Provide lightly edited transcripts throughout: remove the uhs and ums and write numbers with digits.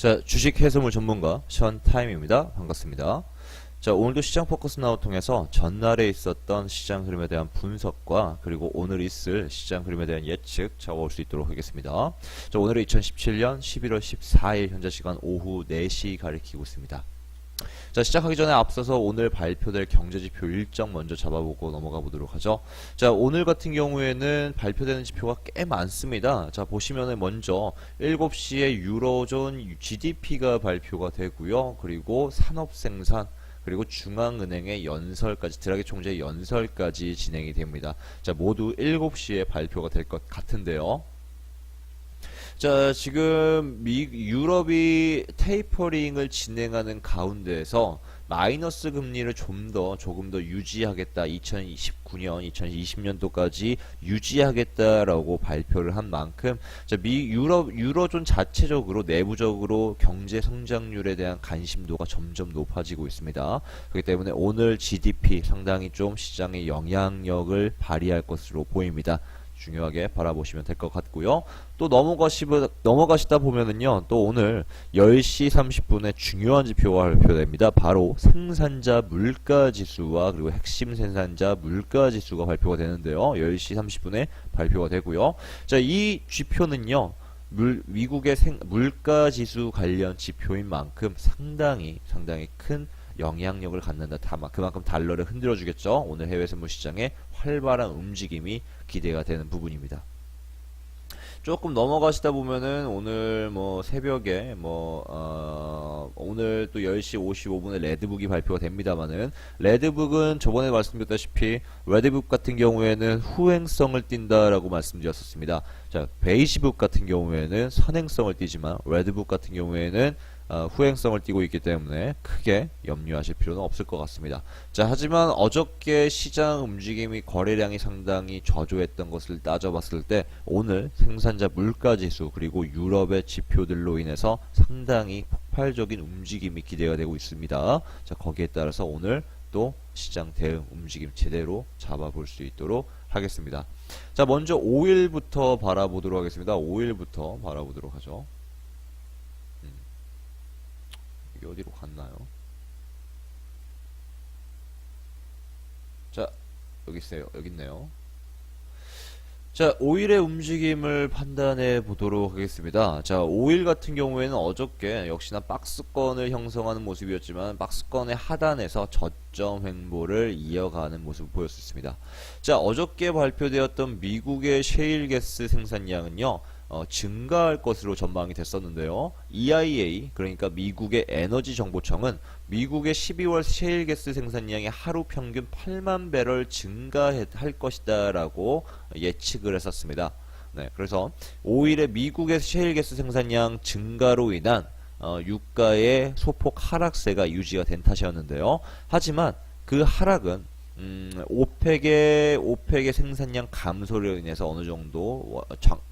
자, 주식 해소물 전문가 션타임입니다. 반갑습니다. 자, 오늘도 시장 포커스 나우 통해서 전날에 있었던 시장 흐름에 대한 분석과 그리고 오늘 있을 시장 흐름에 대한 예측 잡아볼 수 있도록 하겠습니다. 자, 오늘은 2017년 11월 14일 현재 시간 오후 4시 가리키고 있습니다. 자, 시작하기 전에 앞서서 오늘 발표될 경제지표 일정 먼저 잡아보고 넘어가 보도록 하죠. 자, 오늘 같은 경우에는 발표되는 지표가 꽤 많습니다. 자, 보시면은 먼저 7시에 유로존 GDP가 발표가 되고요. 그리고 산업생산, 그리고 중앙은행의 연설까지, 드라기 총재의 연설까지 진행이 됩니다. 자, 모두 7시에 발표가 될 것 같은데요. 자, 지금 유럽이 테이퍼링을 진행하는 가운데에서 마이너스 금리를 조금 더 유지하겠다. 2019년, 2020년도까지 유지하겠다라고 발표를 한 만큼, 자, 유로존 자체적으로, 내부적으로 경제 성장률에 대한 관심도가 점점 높아지고 있습니다. 그렇기 때문에 오늘 GDP 상당히 좀 시장에 영향력을 발휘할 것으로 보입니다. 중요하게 바라보시면 될 것 같고요. 또 넘어가시다 보면은요, 또 오늘 10시 30분에 중요한 지표가 발표됩니다. 바로 생산자 물가지수와 그리고 핵심 생산자 물가지수가 발표가 되는데요. 10시 30분에 발표가 되고요. 자, 이 지표는요, 미국의 물가지수 관련 지표인 만큼 상당히 큰 영향력을 갖는다. 그만큼 달러를 흔들어주겠죠. 오늘 해외 선물 시장에 활발한 움직임이 기대가 되는 부분입니다. 조금 넘어가시다 보면은 오늘 새벽에 오늘 또 10시 55분에 레드북이 발표가 됩니다만은, 레드북은 저번에 말씀드렸다시피 레드북 같은 경우에는 후행성을 띈다라고 말씀드렸었습니다. 자, 베이지북 같은 경우에는 선행성을 띠지만 레드북 같은 경우에는 후행성을 띠고 있기 때문에 크게 염려하실 필요는 없을 것 같습니다. 자, 하지만 어저께 시장 움직임이, 거래량이 상당히 저조했던 것을 따져봤을 때 오늘 생산자 물가지수 그리고 유럽의 지표들로 인해서 상당히 폭발적인 움직임이 기대가 되고 있습니다. 자, 거기에 따라서 오늘 또 시장 대응 움직임 제대로 잡아볼 수 있도록 하겠습니다. 자, 먼저 5일부터 바라보도록 하겠습니다. 5일부터 바라보도록 하죠. 어디로 갔나요? 자, 여기 있어요. 여기 있네요. 자, 5일의 움직임을 판단해 보도록 하겠습니다. 자, 5일 같은 경우에는 어저께 역시나 박스권을 형성하는 모습이었지만 박스권의 하단에서 저점 횡보를 이어가는 모습을 보였습니다. 자, 어저께 발표되었던 미국의 셰일가스 생산량은요, 증가할 것으로 전망이 됐었는데요. EIA, 그러니까 미국의 에너지 정보청은 미국의 12월 셰일가스 생산량이 하루 평균 8만 배럴 증가할 것이다 라고 예측을 했었습니다. 네, 그래서 5일에 미국의 셰일가스 생산량 증가로 인한 유가의 소폭 하락세가 유지가 된 탓이었는데요. 하지만 그 하락은 오펙의 생산량 감소로 인해서 어느 정도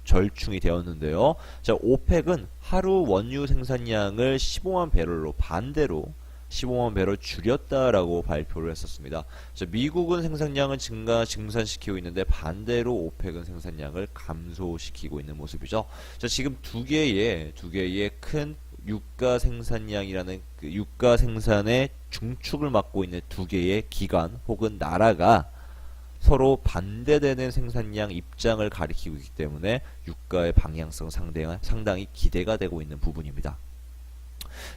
절충이 되었는데요. 자, 오펙은 하루 원유 생산량을 15만 배럴로, 반대로 15만 배럴 줄였다라고 발표를 했었습니다. 자, 미국은 생산량을 증산시키고 있는데 반대로 오펙은 생산량을 감소시키고 있는 모습이죠. 자, 지금 두 개의 큰 유가 생산량이라는 그 유가 생산의 중축을 맡고 있는 두 개의 기관 혹은 나라가 서로 반대되는 생산량 입장을 가리키고 있기 때문에 유가의 방향성 상당히 기대가 되고 있는 부분입니다.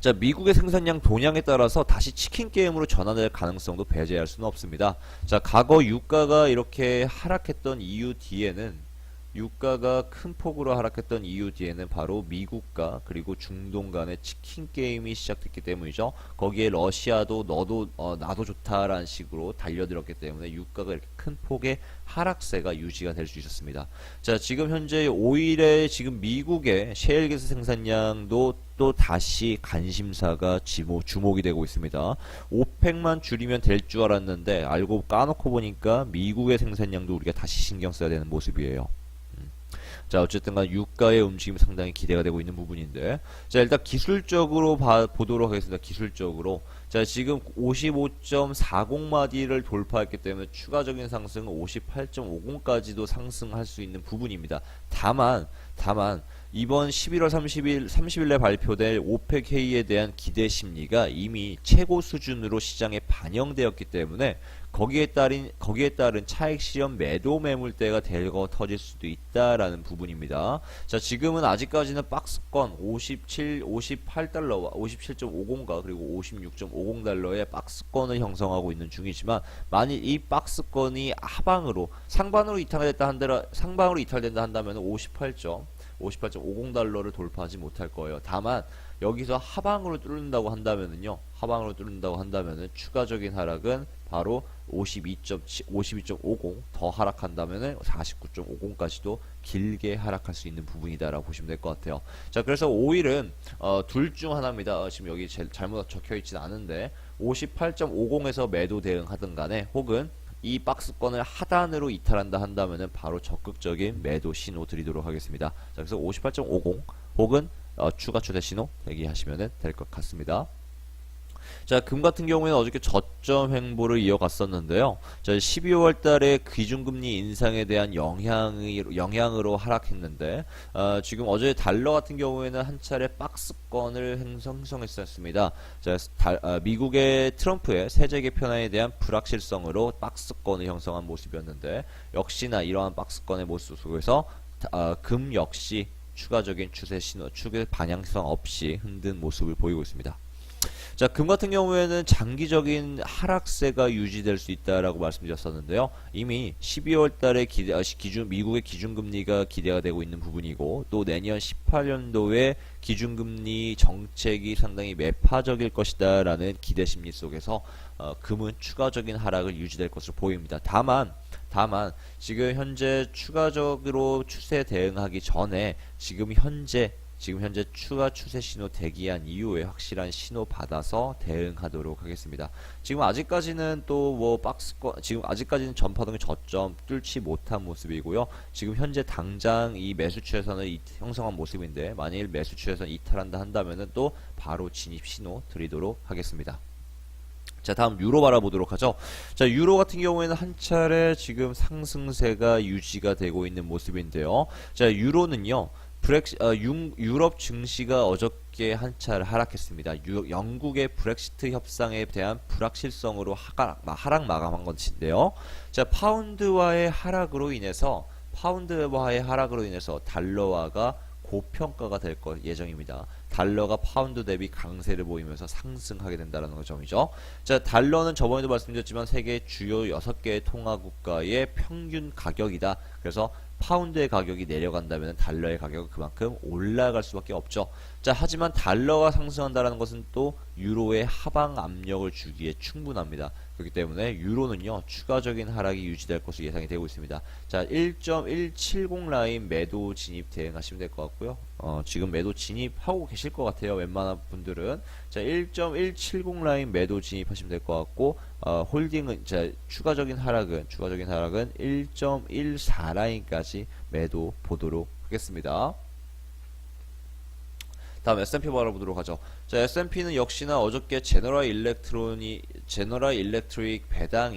자, 미국의 생산량 동향에 따라서 다시 치킨 게임으로 전환될 가능성도 배제할 수는 없습니다. 자, 과거 유가가 이렇게 하락했던 이유 뒤에는, 유가가 큰 폭으로 하락했던 이유 뒤에는 바로 미국과 그리고 중동 간의 치킨 게임이 시작됐기 때문이죠. 거기에 러시아도 나도 좋다라는 식으로 달려들었기 때문에 유가가 이렇게 큰 폭의 하락세가 유지가 될 수 있었습니다. 자, 지금 현재 5일에 지금 미국의 셰일가스 생산량도 또 다시 관심사가 주목이 되고 있습니다. 오펙만 줄이면 될 줄 알았는데 알고 까놓고 보니까 미국의 생산량도 우리가 다시 신경 써야 되는 모습이에요. 자, 어쨌든 간 유가의 움직임이 상당히 기대가 되고 있는 부분인데, 자, 일단 기술적으로 보도록 하겠습니다. 기술적으로. 자, 지금 55.40마디를 돌파했기 때문에 추가적인 상승은 58.50까지도 상승할 수 있는 부분입니다. 다만 이번 11월 30일에 발표될 오펙 회의에 대한 기대 심리가 이미 최고 수준으로 시장에 반영되었기 때문에 거기에 따른 차익 실현 매도 매물대가 대거 터질 수도 있다라는 부분입니다. 자, 지금은 아직까지는 박스권 58달러와 57.50가 그리고 56.50달러의 박스권을 형성하고 있는 중이지만, 만일 이 박스권이 상방으로 이탈된다 한다면 58.50달러를 돌파하지 못할 거예요. 다만 여기서 하방으로 뚫는다고 한다면은요, 추가적인 하락은 바로 52.50 더 하락한다면은 49.50까지도 길게 하락할 수 있는 부분이다라고 보시면 될 것 같아요. 자, 그래서 5일은 둘 중 하나입니다. 지금 여기 잘못 적혀 있진 않은데 58.50에서 매도 대응하든 간에, 혹은 이 박스권을 하단으로 이탈한다 한다면은 바로 적극적인 매도 신호 드리도록 하겠습니다. 자, 그래서 58.50 혹은 추가 추세 신호 대기하시면 될 것 같습니다. 자, 금 같은 경우에는 어저께 저점 횡보를 이어갔었는데요. 자, 12월 달에 기준금리 인상에 대한 영향으로 하락했는데, 지금 어제 달러 같은 경우에는 한 차례 박스권을 형성했었습니다. 자, 미국의 트럼프의 세제 개편안에 대한 불확실성으로 박스권을 형성한 모습이었는데, 역시나 이러한 박스권의 모습 속에서 금 역시 추가적인 추세 신호, 추세 방향성 없이 흔든 모습을 보이고 있습니다. 자, 금 같은 경우에는 장기적인 하락세가 유지될 수 있다라고 말씀드렸었는데요. 이미 12월 달에 미국의 기준금리가 기대가 되고 있는 부분이고, 또 내년 18년도에 기준금리 정책이 상당히 매파적일 것이다 라는 기대 심리 속에서 금은 추가적인 하락을 유지될 것으로 보입니다. 다만 지금 현재 추가적으로 추세 대응하기 전에 지금 현재 추가 추세 신호 대기한 이후에 확실한 신호 받아서 대응하도록 하겠습니다. 지금 아직까지는 지금 아직까지는 전파동의 저점 뚫지 못한 모습이고요. 지금 현재 당장 이 매수추에서는 형성한 모습인데, 만일 매수추에서 이탈한다 한다면은 또 바로 진입 신호 드리도록 하겠습니다. 자, 다음 유로 바라보도록 하죠. 자, 유로 같은 경우에는 한 차례 지금 상승세가 유지가 되고 있는 모습인데요. 자, 유로는요, 유럽 증시가 어저께 한 차례 하락했습니다. 영국의 브렉시트 협상에 대한 불확실성으로 하락 마감한 것인데요. 자, 파운드화의 하락으로 인해서 달러화가 고평가가 될 예정입니다. 달러가 파운드 대비 강세를 보이면서 상승하게 된다는 점이죠. 자, 달러는 저번에도 말씀드렸지만 세계 주요 6개의 통화국가의 평균 가격이다. 그래서 파운드의 가격이 내려간다면 달러의 가격은 그만큼 올라갈 수밖에 없죠. 자, 하지만 달러가 상승한다는 것은 또 유로의 하방 압력을 주기에 충분합니다. 그렇기 때문에 유로는요, 추가적인 하락이 유지될 것으로 예상이 되고 있습니다. 자, 1.170 라인 매도 진입 대응하시면 될 것 같고요. 지금 매도 진입하고 계실 것 같아요. 웬만한 분들은. 자, 1.170 라인 매도 진입하시면 될 것 같고, 홀딩은, 추가적인 하락은 1.14 라인까지 매도 보도록 하겠습니다. 다음 S&P 바라보도록 하죠. 자, S&P는 역시나 어저께 제너럴 일렉트릭 배당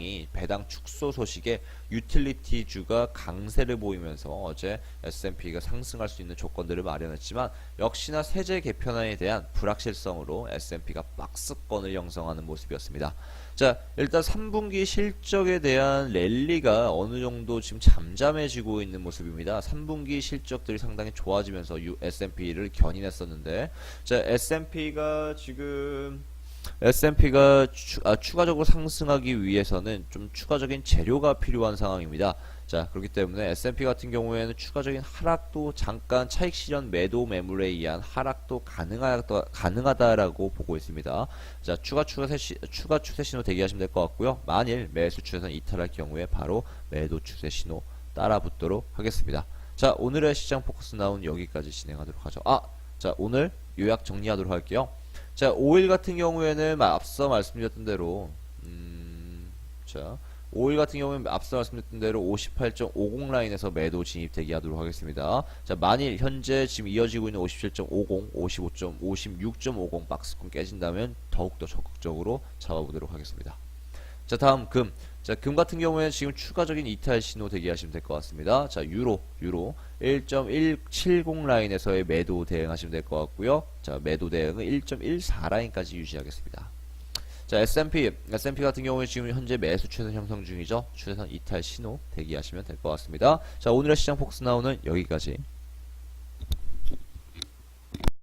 축소 소식에 유틸리티주가 강세를 보이면서 어제 S&P가 상승할 수 있는 조건들을 마련했지만, 역시나 세제 개편안에 대한 불확실성으로 S&P가 박스권을 형성하는 모습이었습니다. 자, 일단 3분기 실적에 대한 랠리가 어느 정도 지금 잠잠해지고 있는 모습입니다. 3분기 실적들이 상당히 좋아지면서 S&P를 견인했었는데, 자, S&P가 추가적으로 상승하기 위해서는 좀 추가적인 재료가 필요한 상황입니다. 자, 그렇기 때문에 S&P 같은 경우에는 추가적인 하락도, 잠깐 차익 실현 매도 매물에 의한 하락도 가능하다라고 보고 있습니다. 자, 추가 추세 신호 대기하시면 될 것 같고요. 만일 매수 추세선 이탈할 경우에 바로 매도 추세 신호 따라 붙도록 하겠습니다. 자, 오늘의 시장 포커스 나온 여기까지 진행하도록 하죠. 자, 오늘 요약 정리하도록 할게요. 자, 5일 같은 경우에는 앞서 말씀드렸던 대로 58.50 라인에서 매도 진입 대기하도록 하겠습니다. 자, 만일 현재 지금 이어지고 있는 57.50, 56.50 박스권 깨진다면 더욱더 적극적으로 잡아보도록 하겠습니다. 자, 자, 다음 금. 자, 금 같은 경우에는 지금 추가적인 이탈 신호 대기하시면 될 것 같습니다. 자, 유로 1.170 라인에서의 매도 대응하시면 될 것 같고요. 자, 매도 대응은 1.14 라인까지 유지하겠습니다. 자, S&P 같은 경우에 지금 현재 매수 추세선 형성 중이죠. 추세선 이탈 신호 대기하시면 될 것 같습니다. 자, 오늘의 시장 폭스 나오는 여기까지.